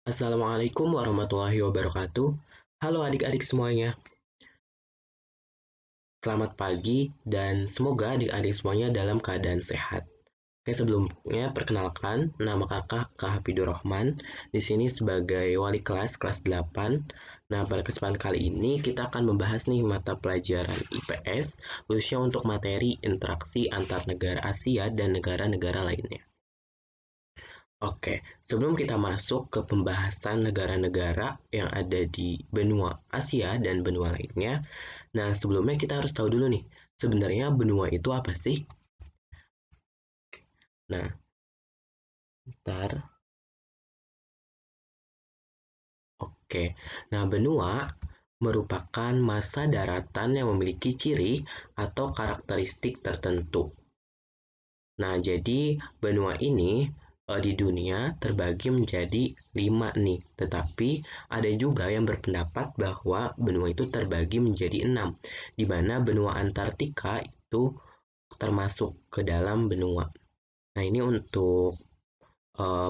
Assalamualaikum warahmatullahi wabarakatuh. Halo adik-adik semuanya, selamat pagi dan semoga adik-adik semuanya dalam keadaan sehat. Oke, sebelumnya perkenalkan nama kakak Kak Hafidur Rahman di sini sebagai wali kelas 8. Nah, pada kesempatan kali ini kita akan membahas nih mata pelajaran IPS khususnya untuk materi interaksi antar negara Asia dan negara-negara lainnya. Oke, sebelum kita masuk ke pembahasan negara-negara yang ada di benua Asia dan benua lainnya, nah sebelumnya kita harus tahu dulu nih, sebenarnya benua itu apa sih? Nah, ntar, oke. Nah, benua merupakan massa daratan yang memiliki ciri atau karakteristik tertentu. Nah, jadi benua ini di dunia terbagi menjadi 5 nih, tetapi ada juga yang berpendapat bahwa benua itu terbagi menjadi 6, di mana benua Antartika itu termasuk ke dalam benua. Nah, ini untuk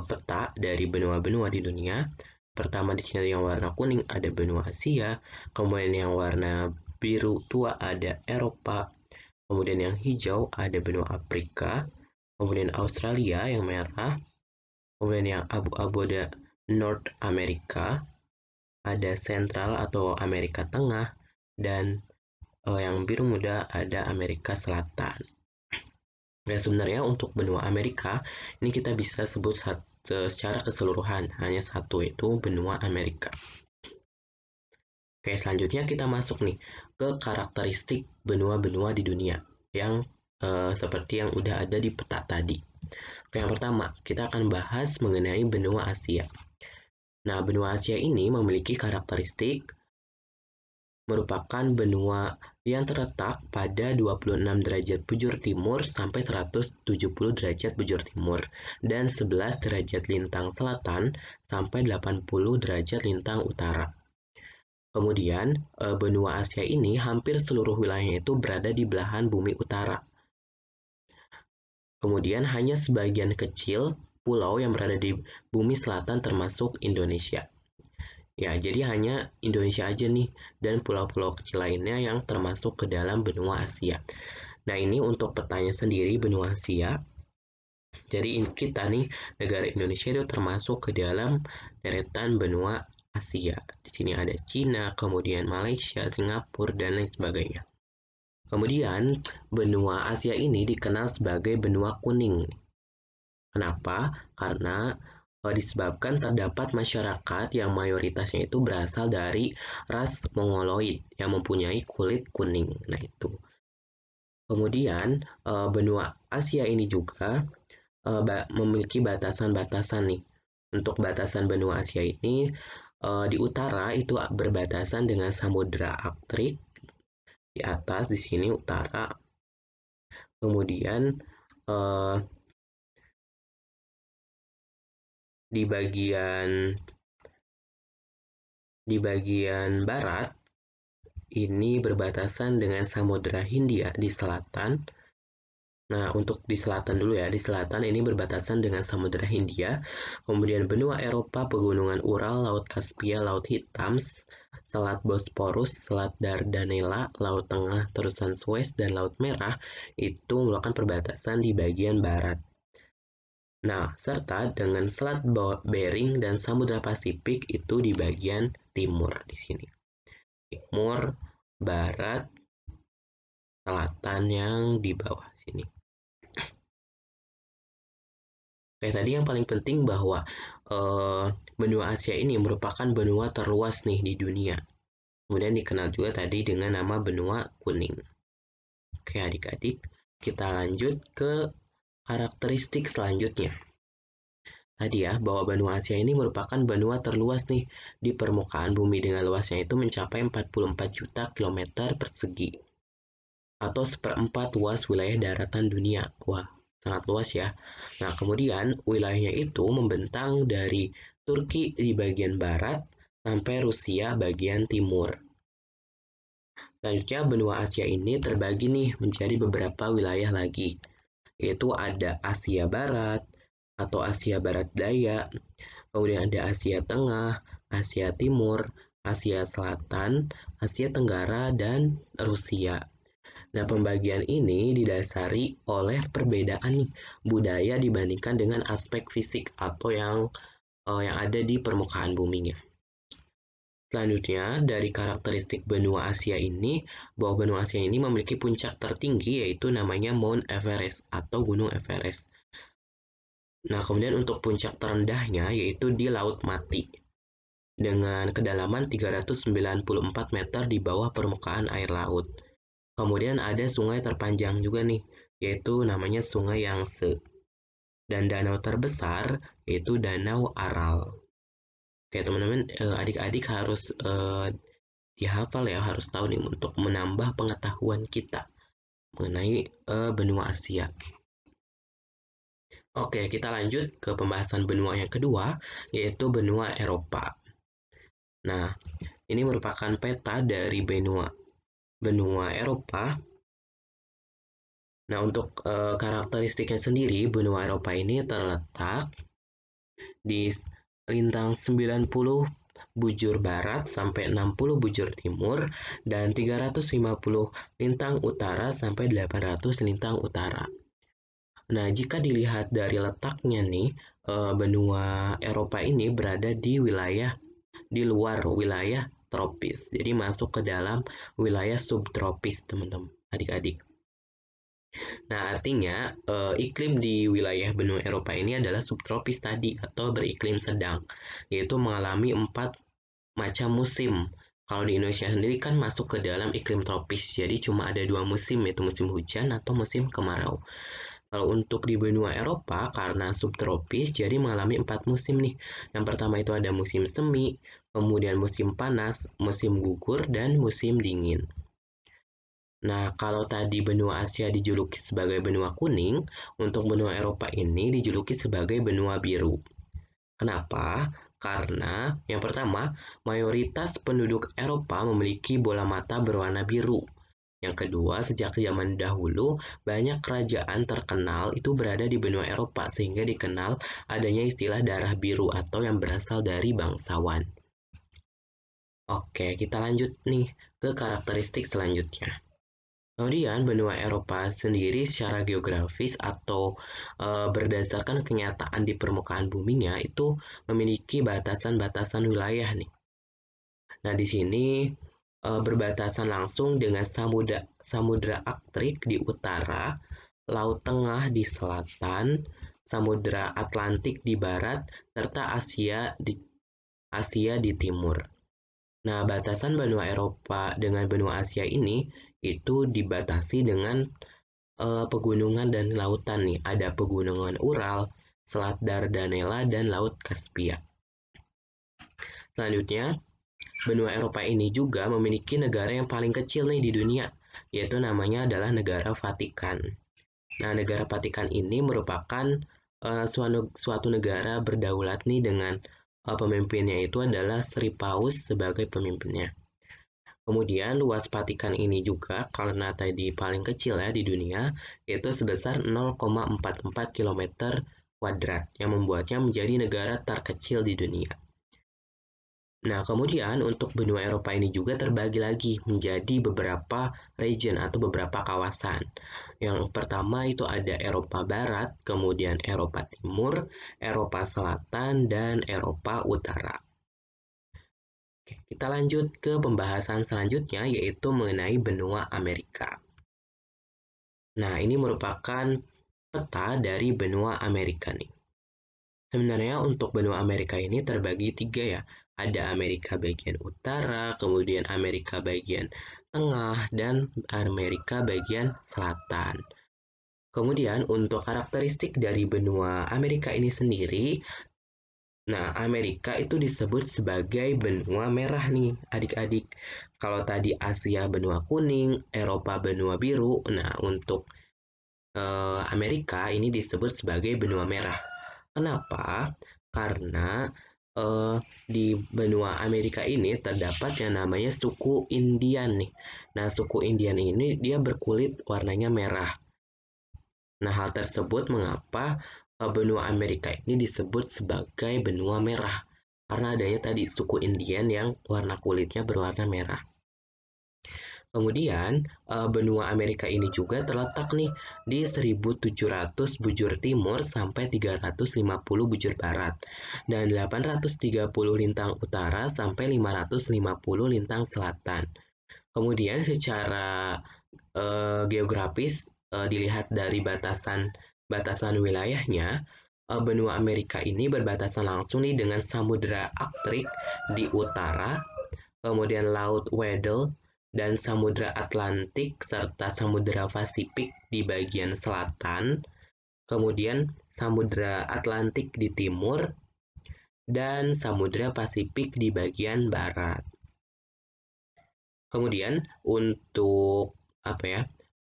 peta dari benua-benua di dunia. Pertama di sini yang warna kuning ada benua Asia, kemudian yang warna biru tua ada Eropa, kemudian yang hijau ada benua Afrika, kemudian Australia yang merah, kemudian yang abu-abu ada North America, ada Central atau Amerika Tengah, dan yang biru muda ada Amerika Selatan. Dan sebenarnya untuk benua Amerika, ini kita bisa sebut secara keseluruhan, hanya satu yaitu benua Amerika. Oke, selanjutnya kita masuk nih ke karakteristik benua-benua di dunia yang seperti yang udah ada di peta tadi. Oke, yang pertama, kita akan bahas mengenai benua Asia. Nah, benua Asia ini memiliki karakteristik merupakan benua yang terletak pada 26 derajat bujur timur sampai 170 derajat bujur timur dan 11 derajat lintang selatan sampai 80 derajat lintang utara. Kemudian, benua Asia ini hampir seluruh wilayahnya itu berada di belahan bumi utara. Kemudian hanya sebagian kecil pulau yang berada di bumi selatan termasuk Indonesia. Ya, jadi hanya Indonesia aja nih dan pulau-pulau kecil lainnya yang termasuk ke dalam benua Asia. Nah, ini untuk petanya sendiri benua Asia. Jadi kita nih, negara Indonesia itu termasuk ke dalam deretan benua Asia. Di sini ada Cina, kemudian Malaysia, Singapura, dan lain sebagainya. Kemudian, benua Asia ini dikenal sebagai benua kuning. Kenapa? Karena disebabkan terdapat masyarakat yang mayoritasnya itu berasal dari ras Mongoloid yang mempunyai kulit kuning. Nah, itu. Kemudian, benua Asia ini juga memiliki batasan-batasan nih. Untuk batasan benua Asia ini, di utara itu berbatasan dengan Samudra Arktik, di atas di sini utara. Kemudian, eh, di bagian barat ini berbatasan dengan Samudra Hindia di selatan. Nah, untuk di selatan dulu ya, di selatan ini berbatasan dengan Samudra Hindia, kemudian benua Eropa, pegunungan Ural, Laut Kaspia, Laut Hitam, Selat Bosporus, Selat Dardanella, Laut Tengah, terusan Suez, dan Laut Merah itu merupakan perbatasan di bagian barat. Nah, serta dengan Selat Bering dan Samudra Pasifik itu di bagian timur di sini. Timur, barat, selatan yang di bawah sini. Oke, tadi yang paling penting bahwa benua Asia ini merupakan benua terluas nih di dunia. Kemudian dikenal juga tadi dengan nama benua kuning. Oke, adik-adik, kita lanjut ke karakteristik selanjutnya. Tadi ya, bahwa benua Asia ini merupakan benua terluas nih di permukaan bumi dengan luasnya itu mencapai 44 juta kilometer persegi atau seperempat luas wilayah daratan dunia. Wah, sangat luas ya. Nah, kemudian wilayahnya itu membentang dari Turki di bagian barat sampai Rusia bagian timur. Selanjutnya benua Asia ini terbagi nih menjadi beberapa wilayah lagi, yaitu ada Asia Barat atau Asia Barat Daya, Kemudian ada Asia Tengah, Asia Timur, Asia Selatan, Asia Tenggara, dan Rusia. Nah, pembagian ini didasari oleh perbedaan nih budaya dibandingkan dengan aspek fisik atau yang ada di permukaan buminya. Selanjutnya, dari karakteristik benua Asia ini, bahwa benua Asia ini memiliki puncak tertinggi yaitu namanya Mount Everest atau Gunung Everest. Nah, kemudian untuk puncak terendahnya yaitu di Laut Mati dengan kedalaman 394 meter di bawah permukaan air laut. Kemudian ada sungai terpanjang juga nih, yaitu namanya Sungai Yangtze. Dan danau terbesar yaitu Danau Aral. Oke, teman-teman, adik-adik harus dihafal ya, harus tahu nih untuk menambah pengetahuan kita mengenai benua Asia. Oke, kita lanjut ke pembahasan benua yang kedua, yaitu benua Eropa. Nah, ini merupakan peta dari benua Eropa. Nah, untuk karakteristiknya sendiri, benua Eropa ini terletak di lintang 90 bujur barat sampai 60 bujur timur dan 350 lintang utara sampai 800 lintang utara. Nah, jika dilihat dari letaknya nih, benua Eropa ini berada di luar wilayah tropis. Jadi masuk ke dalam wilayah subtropis, teman-teman, adik-adik. Nah, artinya iklim di wilayah benua Eropa ini adalah subtropis tadi atau beriklim sedang, yaitu mengalami 4 macam musim. Kalau di Indonesia sendiri kan masuk ke dalam iklim tropis, jadi cuma ada 2 musim, yaitu musim hujan atau musim kemarau. Kalau untuk di benua Eropa, karena subtropis, jadi mengalami 4 musim nih. Yang pertama itu ada musim semi, kemudian musim panas, musim gugur, dan musim dingin. Nah, kalau tadi benua Asia dijuluki sebagai benua kuning, untuk benua Eropa ini dijuluki sebagai benua biru. Kenapa? Karena yang pertama, mayoritas penduduk Eropa memiliki bola mata berwarna biru. Yang kedua, sejak zaman dahulu, banyak kerajaan terkenal itu berada di benua Eropa sehingga dikenal adanya istilah darah biru atau yang berasal dari bangsawan. Oke, kita lanjut nih ke karakteristik selanjutnya. Kemudian benua Eropa sendiri secara geografis atau berdasarkan kenyataan di permukaan buminya itu memiliki batasan-batasan wilayah nih. Nah, di sini berbatasan langsung dengan Samudra Arktik di utara, Laut Tengah di selatan, Samudra Atlantik di barat, serta Asia di timur. Nah, batasan benua Eropa dengan benua Asia ini itu dibatasi dengan pegunungan dan lautan nih. Ada pegunungan Ural, Selat Dardanella, dan Laut Kaspia. Selanjutnya, benua Eropa ini juga memiliki negara yang paling kecil nih di dunia, yaitu namanya adalah negara Vatikan. Nah, negara Vatikan ini merupakan suatu negara berdaulat nih dengan pemimpinnya itu adalah Sri Paus sebagai pemimpinnya. Kemudian luas Vatikan ini juga karena tadi paling kecil ya di dunia, yaitu sebesar 0,44 km kuadrat yang membuatnya menjadi negara terkecil di dunia. Nah, kemudian untuk benua Eropa ini juga terbagi lagi menjadi beberapa region atau beberapa kawasan. Yang pertama itu ada Eropa Barat, kemudian Eropa Timur, Eropa Selatan, dan Eropa Utara. Oke, kita lanjut ke pembahasan selanjutnya yaitu mengenai benua Amerika. Nah, ini merupakan peta dari benua Amerika nih. Sebenarnya untuk benua Amerika ini terbagi 3 ya. Ada Amerika bagian utara, kemudian Amerika bagian tengah, dan Amerika bagian selatan. Kemudian untuk karakteristik dari benua Amerika ini sendiri, nah Amerika itu disebut sebagai benua merah nih adik-adik. Kalau tadi Asia benua kuning, Eropa benua biru, nah untuk Amerika ini disebut sebagai benua merah. Kenapa? Karena di benua Amerika ini terdapat yang namanya suku Indian nih. Nah, suku Indian ini dia berkulit warnanya merah. Nah, hal tersebut mengapa benua Amerika ini disebut sebagai benua merah karena adanya tadi suku Indian yang warna kulitnya berwarna merah. Kemudian, benua Amerika ini juga terletak nih di 1700 bujur timur sampai 350 bujur barat dan 830 lintang utara sampai 550 lintang selatan. Kemudian secara geografis dilihat dari batasan wilayahnya, benua Amerika ini berbatasan langsung nih dengan Samudra Arktik di utara, kemudian Laut Weddell dan Samudra Atlantik serta Samudra Pasifik di bagian selatan, kemudian Samudra Atlantik di timur dan Samudra Pasifik di bagian barat. Kemudian untuk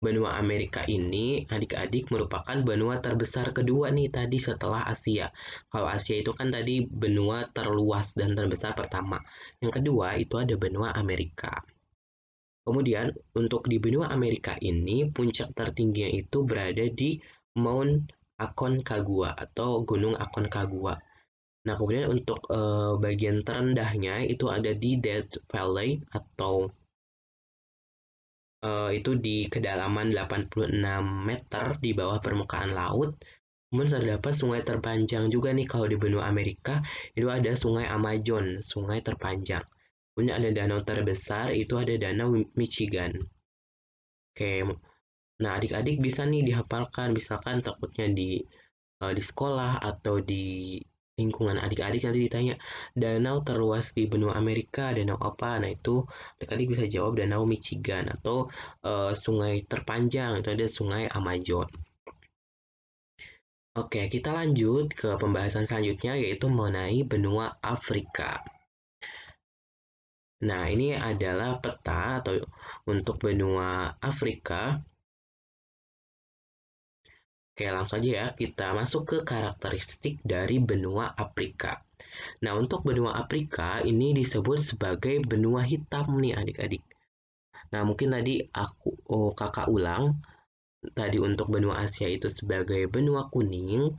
benua Amerika ini adik-adik merupakan benua terbesar kedua nih tadi setelah Asia. Kalau Asia itu kan tadi benua terluas dan terbesar pertama. Yang kedua itu ada benua Amerika. Kemudian untuk di benua Amerika ini puncak tertingginya itu berada di Mount Aconcagua atau Gunung Aconcagua. Nah, kemudian untuk bagian terendahnya itu ada di Death Valley atau itu di kedalaman 86 meter di bawah permukaan laut. Kemudian terdapat sungai terpanjang juga nih kalau di benua Amerika itu ada sungai Amazon, sungai terpanjang. Kemudian ada danau terbesar itu ada danau Michigan. Oke, nah adik-adik bisa nih dihafalkan, misalkan takutnya di sekolah atau di lingkungan adik-adik nanti ditanya danau terluas di benua Amerika danau apa, nah itu adik-adik bisa jawab danau Michigan atau sungai terpanjang itu ada sungai Amazon. Oke, kita lanjut ke pembahasan selanjutnya yaitu mengenai benua Afrika. Nah, ini adalah peta atau untuk benua Afrika. Oke, langsung aja ya, kita masuk ke karakteristik dari benua Afrika. Nah, untuk benua Afrika ini disebut sebagai benua hitam nih adik-adik. Nah, mungkin tadi kakak ulang, tadi untuk benua Asia itu sebagai benua kuning,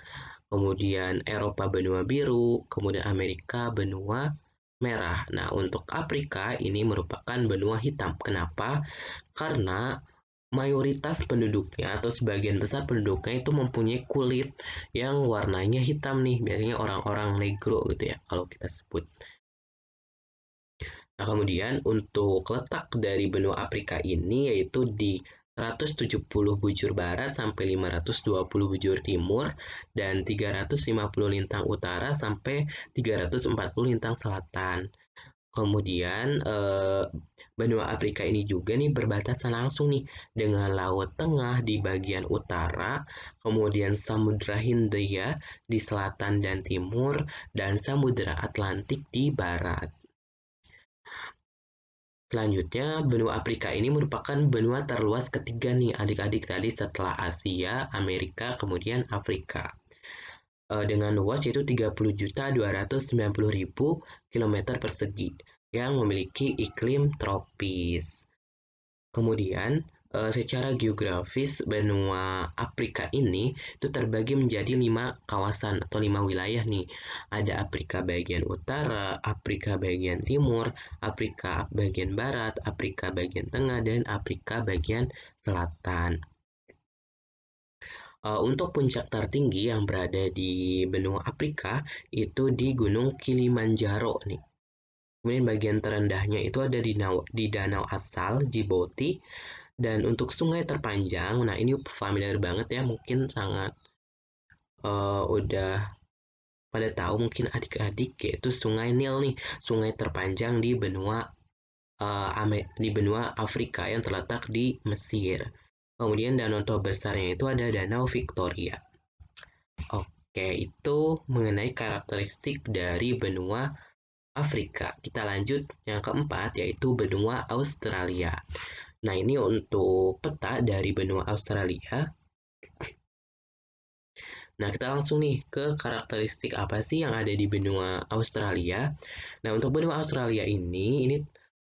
kemudian Eropa benua biru, kemudian Amerika benua merah. Nah, untuk Afrika ini merupakan benua hitam. Kenapa? Karena mayoritas penduduknya atau sebagian besar penduduknya itu mempunyai kulit yang warnanya hitam nih, biasanya orang-orang negro gitu ya kalau kita sebut. Nah, kemudian untuk letak dari benua Afrika ini yaitu di 170 bujur barat sampai 520 bujur timur dan 350 lintang utara sampai 340 lintang selatan. Kemudian benua Afrika ini juga nih berbatasan langsung nih dengan Laut Tengah di bagian utara, kemudian Samudra Hindia di selatan dan timur, dan Samudra Atlantik di barat. Selanjutnya, benua Afrika ini merupakan benua terluas ketiga nih adik-adik tadi setelah Asia, Amerika, kemudian Afrika. Dengan luas yaitu 30.290.000 km persegi yang memiliki iklim tropis. Kemudian, secara geografis benua Afrika ini itu terbagi menjadi 5 kawasan atau 5 wilayah nih. Ada Afrika bagian utara, Afrika bagian timur, Afrika bagian barat, Afrika bagian tengah, dan Afrika bagian selatan. Untuk puncak tertinggi yang berada di benua Afrika itu di Gunung Kilimanjaro nih. Kemudian bagian terendahnya itu ada di Danau Asal, Djibouti. Dan untuk sungai terpanjang, nah ini familiar banget ya, mungkin sangat udah pada tahu mungkin adik-adik yaitu Sungai Nil nih, sungai terpanjang di benua Afrika yang terletak di Mesir. Kemudian danau terbesarnya itu ada Danau Victoria. Oke, itu mengenai karakteristik dari benua Afrika. Kita lanjut yang keempat yaitu benua Australia. Nah, ini untuk peta dari benua Australia. Nah, kita langsung nih ke karakteristik apa sih yang ada di benua Australia. Nah, untuk benua Australia ini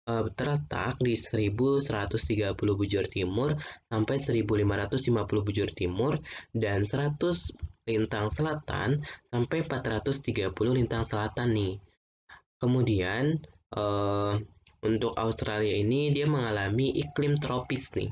terletak di 1130 bujur timur sampai 1550 bujur timur dan 100 lintang selatan sampai 430 lintang selatan nih. Kemudian untuk Australia ini dia mengalami iklim tropis nih.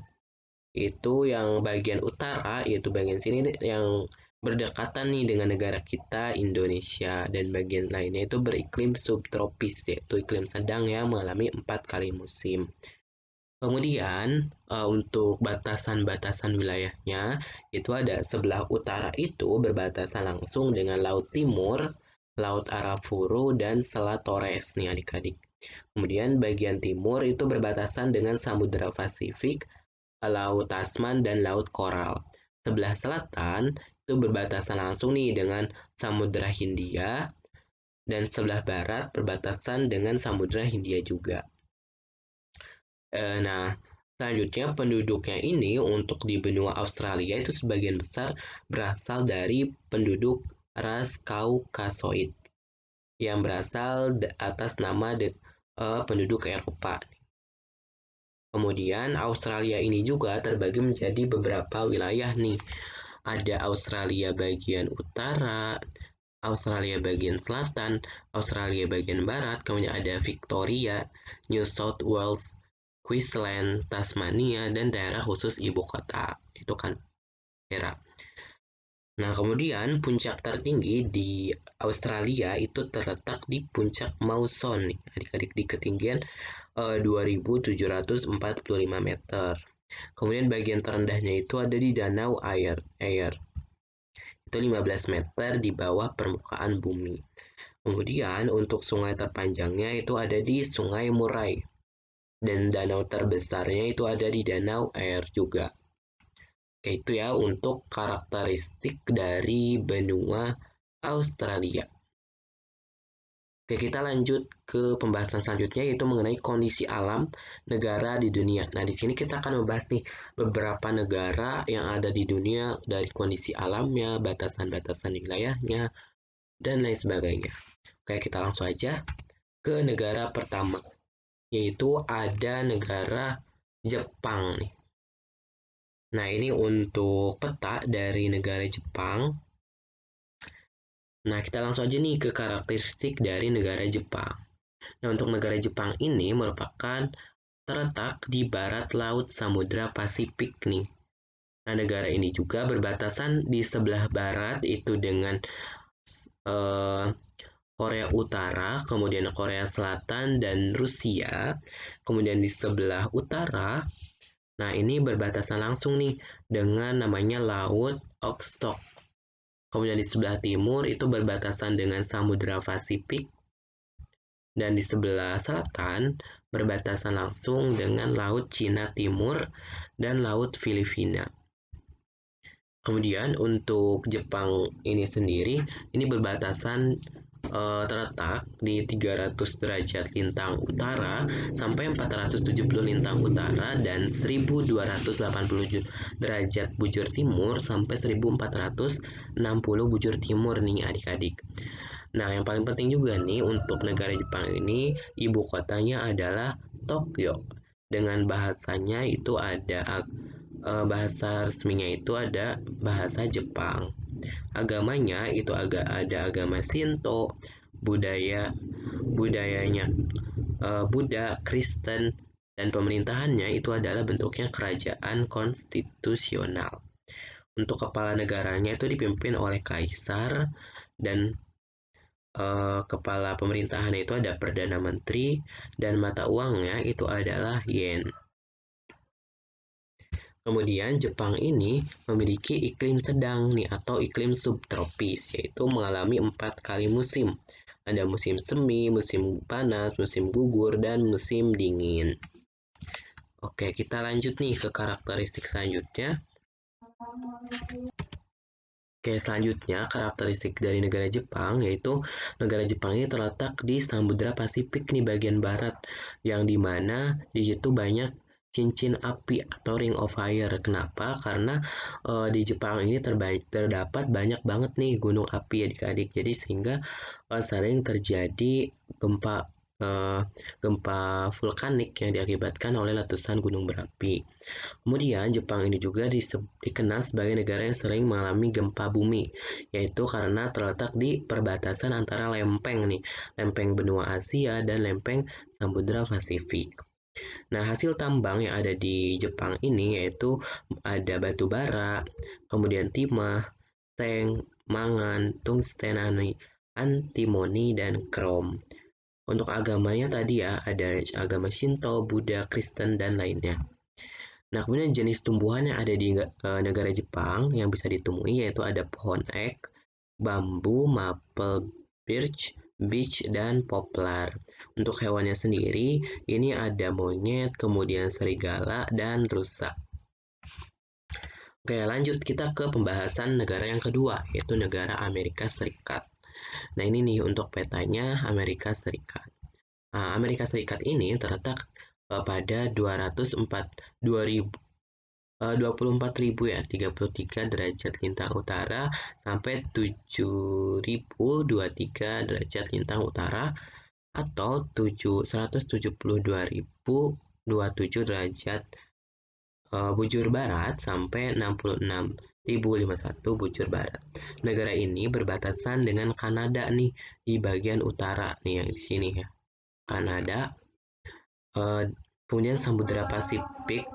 Itu yang bagian utara, yaitu bagian sini yang berdekatan nih dengan negara kita Indonesia, dan bagian lainnya itu beriklim subtropis, yaitu iklim sedang yang mengalami 4 kali musim. Kemudian untuk batasan-batasan wilayahnya itu ada sebelah utara itu berbatasan langsung dengan Laut Timur, Laut Arafuru, dan Selat Torres nih adik-adik. Kemudian bagian timur itu berbatasan dengan Samudra Pasifik, Laut Tasman, dan Laut Koral. Sebelah selatan itu berbatasan langsung nih dengan Samudra Hindia, dan sebelah barat berbatasan dengan Samudra Hindia juga. Nah, selanjutnya penduduknya ini untuk di benua Australia itu sebagian besar berasal dari penduduk ras Kaukasoid yang berasal atas nama penduduk Eropa. Kemudian Australia ini juga terbagi menjadi beberapa wilayah nih. Ada Australia bagian utara, Australia bagian selatan, Australia bagian barat, kemudian ada Victoria, New South Wales, Queensland, Tasmania, dan daerah khusus ibu kota. Itu kan daerah. Nah, kemudian puncak tertinggi di Australia itu terletak di puncak Mawson nih, adik-adik, di ketinggian 2.745 meter. Kemudian bagian terendahnya itu ada di Danau Air. Itu 15 meter di bawah permukaan bumi. Kemudian untuk sungai terpanjangnya itu ada di Sungai Murray. Dan danau terbesarnya itu ada di Danau Air juga. Oke, itu ya untuk karakteristik dari benua Australia. Oke, kita lanjut ke pembahasan selanjutnya, yaitu mengenai kondisi alam negara di dunia. Nah, di sini kita akan membahas nih beberapa negara yang ada di dunia dari kondisi alamnya, batasan-batasan wilayahnya, dan lain sebagainya. Oke, kita langsung aja ke negara pertama, yaitu ada negara Jepang nih. Nah, ini untuk peta dari negara Jepang. Nah, kita langsung aja nih ke karakteristik dari negara Jepang. Nah, untuk negara Jepang ini merupakan terletak di barat laut Samudra Pasifik nih. Nah, negara ini juga berbatasan di sebelah barat itu dengan Korea Utara, kemudian Korea Selatan, dan Rusia. Kemudian di sebelah utara, nah ini berbatasan langsung nih dengan namanya Laut Okhotsk. Kemudian di sebelah timur itu berbatasan dengan Samudra Pasifik. Dan di sebelah selatan berbatasan langsung dengan Laut Cina Timur dan Laut Filipina. Kemudian untuk Jepang ini sendiri, ini berbatasan terletak di 300 derajat lintang utara sampai 470 lintang utara dan 1280 derajat bujur timur sampai 1460 bujur timur nih adik-adik. Nah, yang paling penting juga nih untuk negara Jepang ini, ibu kotanya adalah Tokyo. Dengan bahasanya itu ada bahasa resminya itu ada bahasa Jepang. Agamanya itu ada agama Shinto, budayanya Buddha, Kristen, dan pemerintahannya itu adalah bentuknya kerajaan konstitusional. Untuk kepala negaranya itu dipimpin oleh kaisar, dan kepala pemerintahan itu ada Perdana Menteri, dan mata uangnya itu adalah yen. Kemudian Jepang ini memiliki iklim sedang nih atau iklim subtropis, yaitu mengalami 4 kali musim. Ada musim semi, musim panas, musim gugur, dan musim dingin. Oke, kita lanjut nih ke karakteristik selanjutnya. Oke, selanjutnya karakteristik dari negara Jepang, yaitu negara Jepang ini terletak di Samudra Pasifik nih bagian barat, yang dimana di situ banyak cincin api atau ring of fire. Kenapa? Karena di Jepang ini terdapat banyak banget nih gunung api adik-adik, jadi sehingga sering terjadi gempa gempa vulkanik yang diakibatkan oleh letusan gunung berapi. Kemudian Jepang ini juga dikenal sebagai negara yang sering mengalami gempa bumi, yaitu karena terletak di perbatasan antara lempeng benua Asia dan lempeng Samudra Pasifik. Nah, hasil tambang yang ada di Jepang ini yaitu ada batu bara, kemudian timah, seng, mangan, tungsten, antimoni, dan krom. Untuk agamanya tadi ya, ada agama Shinto, Buddha, Kristen, dan lainnya. Nah, kemudian jenis tumbuhan yang ada di negara Jepang yang bisa ditemui yaitu ada pohon ek, bambu, maple, birch, beech, dan poplar. Untuk hewannya sendiri, ini ada monyet, kemudian serigala, dan rusa. Oke, lanjut kita ke pembahasan negara yang kedua, yaitu negara Amerika Serikat. Nah, ini nih untuk petanya Amerika Serikat. Nah, Amerika Serikat ini terletak pada 24.000 ya, 33 derajat lintang utara sampai 7.023 derajat lintang utara atau 172.027 derajat bujur barat sampai 66.051 bujur barat. Negara ini berbatasan dengan Kanada nih di bagian utara nih yang di sini ya. Kanada, kemudian Samudra Pasifik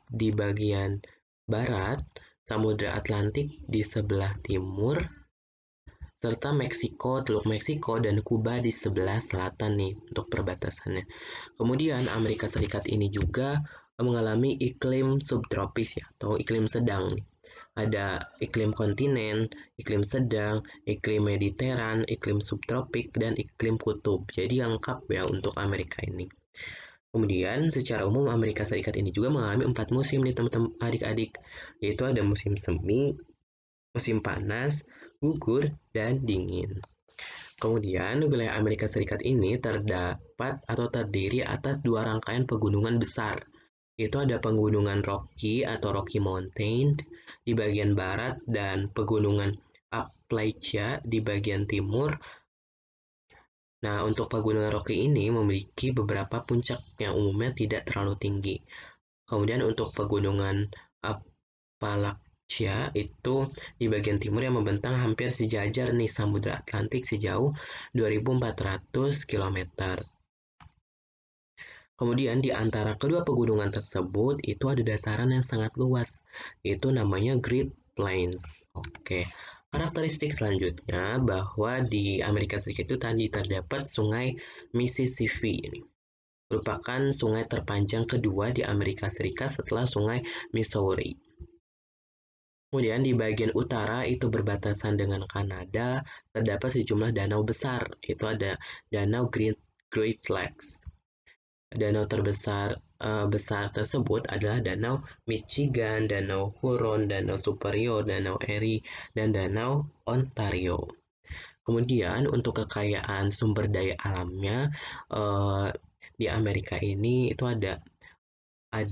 di bagian barat, Samudra Atlantik di sebelah timur, serta Teluk Meksiko, dan Kuba di sebelah selatan nih untuk perbatasannya. Kemudian Amerika Serikat ini juga mengalami iklim subtropis ya, atau iklim sedang nih. Ada iklim kontinen, iklim sedang, iklim mediteran, iklim subtropik, dan iklim kutub. Jadi lengkap ya untuk Amerika ini. Kemudian secara umum Amerika Serikat ini juga mengalami 4 musim nih teman-teman adik-adik, yaitu ada musim semi, musim panas, gugur, dan dingin. Kemudian, wilayah Amerika Serikat ini terdapat atau terdiri atas dua rangkaian pegunungan besar. Itu ada pegunungan Rocky atau Rocky Mountain di bagian barat dan pegunungan Appalachia di bagian timur. Nah, untuk pegunungan Rocky ini memiliki beberapa puncak yang umumnya tidak terlalu tinggi. Kemudian untuk pegunungan Appalachia itu di bagian timur yang membentang hampir sejajar nih Samudra Atlantik sejauh 2.400 km. Kemudian di antara kedua pegunungan tersebut itu ada dataran yang sangat luas, itu namanya Great Plains. Oke. Karakteristik selanjutnya bahwa di Amerika Serikat itu tadi terdapat sungai Mississippi ini. Merupakan sungai terpanjang kedua di Amerika Serikat setelah sungai Missouri. Kemudian di bagian utara itu berbatasan dengan Kanada, terdapat sejumlah danau besar, itu ada Danau Great Lakes. Danau terbesar besar tersebut adalah Danau Michigan, Danau Huron, Danau Superior, Danau Erie, dan Danau Ontario. Kemudian untuk kekayaan sumber daya alamnya di Amerika ini itu ada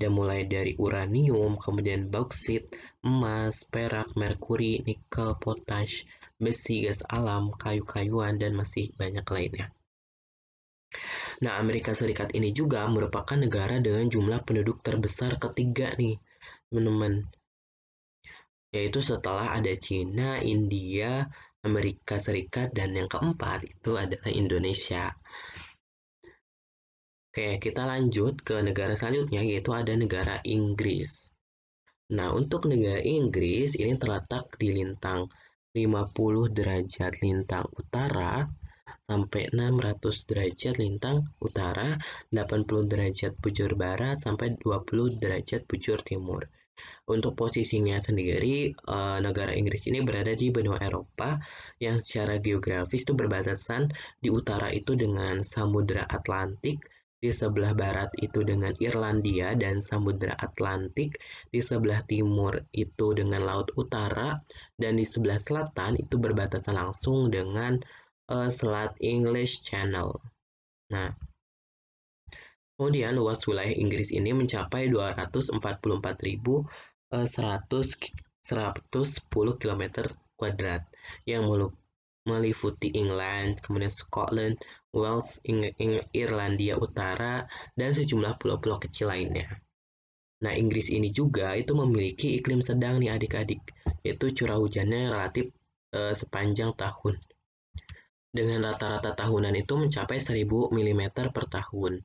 mulai dari uranium, kemudian bauksit, emas, perak, merkuri, nikel, potash, besi, gas alam, kayu-kayuan, dan masih banyak lainnya. Nah, Amerika Serikat ini juga merupakan negara dengan jumlah penduduk terbesar ketiga nih, teman-teman. Yaitu setelah ada Cina, India, Amerika Serikat, dan yang keempat itu adalah Indonesia. Oke, kita lanjut ke negara selanjutnya, yaitu ada negara Inggris. Nah, untuk negara Inggris ini terletak di lintang 50 derajat lintang utara sampai 600 derajat lintang utara, 80 derajat bujur barat sampai 20 derajat bujur timur. Untuk posisinya sendiri, negara Inggris ini berada di benua Eropa yang secara geografis itu berbatasan di utara itu dengan Samudra Atlantik, di sebelah barat itu dengan Irlandia dan Samudra Atlantik, di sebelah timur itu dengan Laut Utara, dan di sebelah selatan itu berbatasan langsung dengan Selat English Channel. Nah, kemudian luas wilayah Inggris ini mencapai 244.110 km² yang meliputi England, kemudian Scotland, Wales, Irlandia Utara, dan sejumlah pulau-pulau kecil lainnya. Nah, Inggris ini juga itu memiliki iklim sedang nih adik-adik, yaitu curah hujannya relatif sepanjang tahun. Dengan rata-rata tahunan itu mencapai 1000 mm per tahun.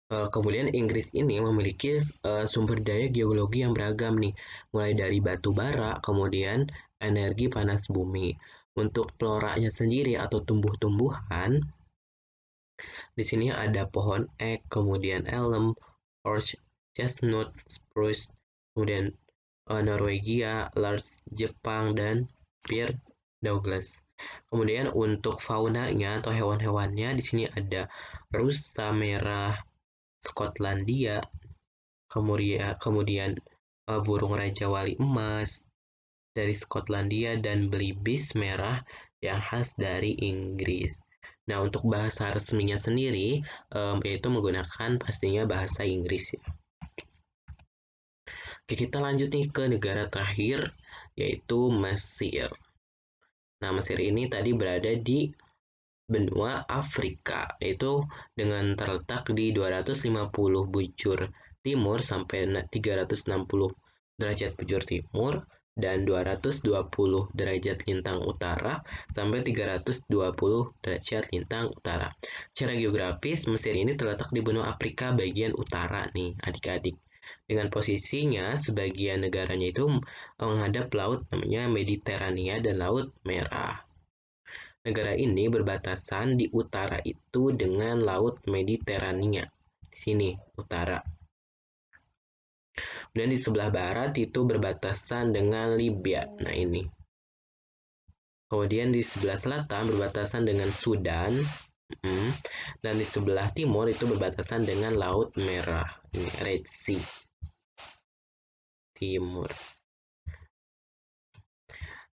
Kemudian Inggris ini memiliki sumber daya geologi yang beragam nih, mulai dari batu bara, kemudian energi panas bumi. Untuk floranya sendiri atau tumbuh-tumbuhan, di sini ada pohon ek, kemudian elm, orange, chestnut, spruce, kemudian Norwegia, larch Jepang, dan Pierre Douglas. Kemudian untuk faunanya atau hewan-hewannya di sini ada rusa merah Skotlandia, kemudian burung raja wali emas dari Skotlandia dan belibis merah yang khas dari Inggris. Nah, untuk bahasa resminya sendiri yaitu menggunakan pastinya bahasa Inggris ya. Oke, kita lanjut nih ke negara terakhir yaitu Mesir. Nah, Mesir ini tadi berada di benua Afrika, yaitu dengan terletak di 250 bujur timur sampai 360 derajat bujur timur dan 220 derajat lintang utara sampai 320 derajat lintang utara. Secara geografis, Mesir ini terletak di benua Afrika bagian utara nih, adik-adik. Dengan posisinya, sebagian negaranya itu menghadap laut namanya Mediterania dan Laut Merah. Negara ini berbatasan di utara itu dengan Laut Mediterania. Di sini, utara. Dan di sebelah barat itu berbatasan dengan Libya. Nah, ini. Kemudian di sebelah selatan berbatasan dengan Sudan. Dan di sebelah timur itu berbatasan dengan Laut Merah. Ini, Red Sea. Timur.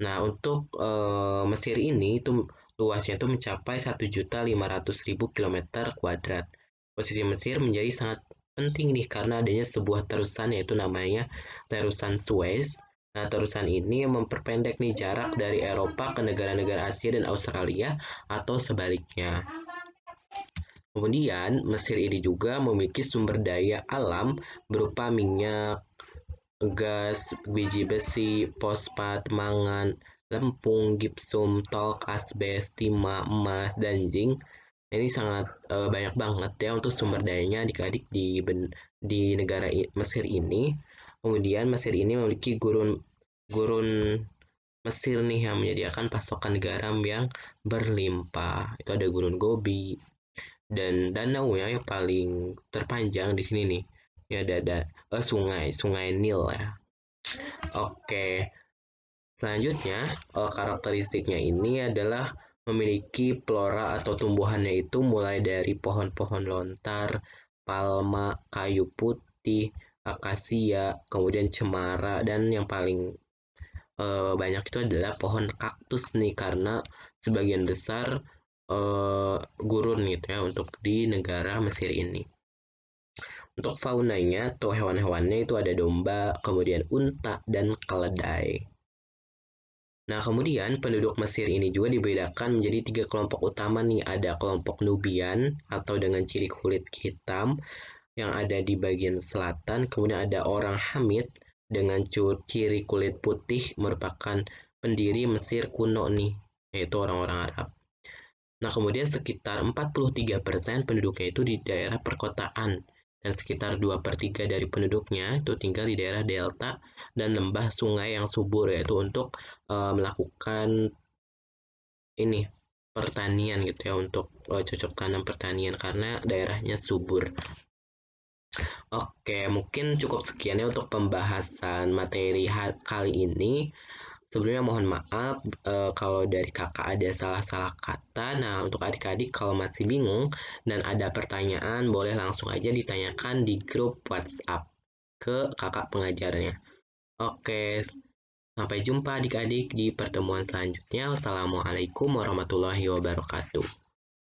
Nah, untuk Mesir ini itu luasnya itu mencapai 1.500.000 km². Posisi Mesir menjadi sangat penting nih karena adanya sebuah terusan yaitu namanya terusan Suez. Nah, terusan ini memperpendek nih jarak dari Eropa ke negara-negara Asia dan Australia atau sebaliknya. Kemudian, Mesir ini juga memiliki sumber daya alam berupa minyak, gas, biji besi, fosfat, mangan, lempung, gipsum, talk, asbes, timah, emas, dan zinc. Ini sangat banyak banget ya untuk sumber dayanya adik-adik di negara Mesir ini. Kemudian Mesir ini memiliki gurun Mesir nih yang menyediakan pasokan garam yang berlimpah. Itu ada Gurun Gobi dan danau ya yang paling terpanjang di sini nih. Ya ada sungai Nil ya. Oke, selanjutnya karakteristiknya ini adalah memiliki flora atau tumbuhannya itu mulai dari pohon-pohon lontar, palma, kayu putih, akasia, kemudian cemara, dan yang paling banyak itu adalah pohon kaktus nih karena sebagian besar gurun gitu ya untuk di negara Mesir ini. Untuk faunanya atau hewan-hewannya itu ada domba, kemudian unta, dan keledai. Nah, kemudian penduduk Mesir ini juga dibedakan menjadi 3 kelompok utama nih. Ada kelompok Nubian atau dengan ciri kulit hitam yang ada di bagian selatan. Kemudian ada orang Hamid dengan ciri kulit putih merupakan pendiri Mesir kuno nih, yaitu orang-orang Arab. Nah, kemudian sekitar 43% penduduknya itu di daerah perkotaan dan sekitar 2/3 dari penduduknya itu tinggal di daerah delta dan lembah sungai yang subur yaitu untuk melakukan ini pertanian gitu ya untuk cocok tanam pertanian karena daerahnya subur. Oke, mungkin cukup sekian ya untuk pembahasan materi kali ini. Sebelumnya mohon maaf kalau dari kakak ada salah-salah kata. Nah, untuk adik-adik kalau masih bingung dan ada pertanyaan, boleh langsung aja ditanyakan di grup WhatsApp ke kakak pengajarnya. Oke, sampai jumpa adik-adik di pertemuan selanjutnya. Wassalamualaikum warahmatullahi wabarakatuh.